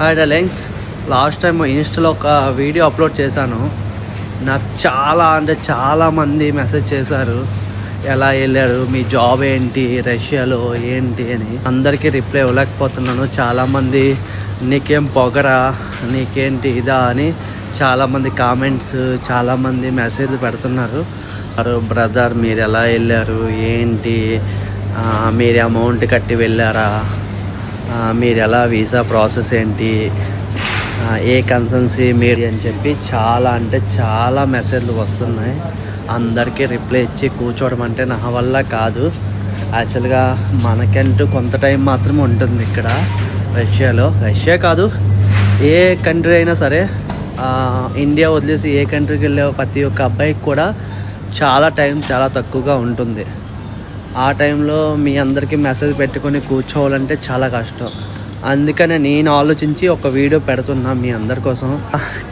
Hi darlings, last time ఇన్స్టాలో ఒక video upload చేశాను. నాకు చాలామంది మెసేజ్ చేశారు, ఎలా వెళ్ళారు, మీ జాబ్ ఏంటి, రష్యాలో ఏంటి అని. అందరికీ రిప్లై ఇవ్వలేకపోతున్నాను. చాలామంది నీకేం పొగరా, నీకేంటి ఇదా అని చాలామంది కామెంట్స్, చాలామంది మెసేజ్లు పెడుతున్నారు. బ్రదర్ మీరు ఎలా వెళ్ళారు, ఏంటి, మీరు అమౌంట్ కట్టి వెళ్ళారా, మీరు ఎలా వీసా ప్రాసెస్ ఏంటి, ఏ కన్సల్టెన్సీ మీరు అని చెప్పి చాలా మెసేజ్లు వస్తున్నాయి. అందరికీ రిప్లై ఇచ్చి కూర్చోవడం అంటే నా వల్ల కాదు. యాక్చువల్గా మనకంటూ కొంత టైం మాత్రమే ఉంటుంది ఇక్కడ రష్యాలో. రష్యా కాదు, ఏ కంట్రీ అయినా సరే, ఇండియా వదిలేసి ఏ కంట్రీకి వెళ్ళే ప్రతి ఒక్క అబ్బాయికి కూడా చాలా తక్కువగా ఉంటుంది. ఆ టైంలో మీ అందరికీ మెసేజ్ పెట్టుకొని కూర్చోవాలంటే చాలా కష్టం. అందుకనే నేను ఆలోచించి ఒక వీడియో పెడుతున్నా మీ అందరి కోసం.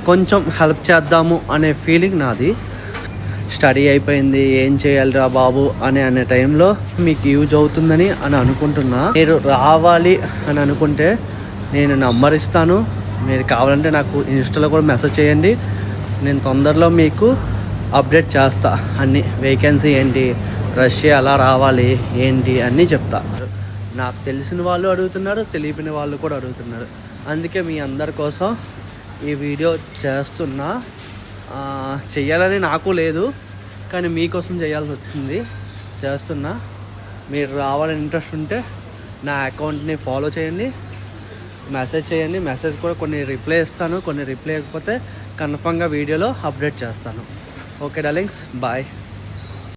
కొంచెం హెల్ప్ చేద్దాము అనే ఫీలింగ్ నాది. స్టడీ అయిపోయింది, ఏం చేయాలిరా బాబు అనే టైంలో మీకు యూజ్ అవుతుందని అనుకుంటున్నా. మీరు రావాలి అని అనుకుంటే నేను నంబర్ ఇస్తాను. మీరు కావాలంటే నాకు ఇన్స్టాలో కూడా మెసేజ్ చేయండి. నేను తొందరలో మీకు అప్డేట్ చేస్తా. అన్ని వేకెన్సీ ఏంటి, రష్యా ఎలా రావాలి ఏంటి అన్నీ చెప్తా. నాకు తెలిసిన వాళ్ళు అడుగుతున్నారు, తెలియని వాళ్ళు కూడా అడుగుతున్నారు. అందుకే మీ అందరి కోసం ఈ వీడియో చేస్తున్నా. చెయ్యాలని నాకు లేదు, కానీ మీకోసం చేయాల్సి వచ్చింది, చేస్తున్నా. మీరు రావాలని ఇంట్రెస్ట్ ఉంటే నా అకౌంట్ని ఫాలో చేయండి, మెసేజ్ చేయండి. మెసేజ్ కూడా కొన్ని రిప్లై ఇస్తాను, కొన్ని రిప్లై ఇవ్వకపోతే కన్ఫామ్గా వీడియోలో అప్డేట్ చేస్తాను. Okay darlings, bye.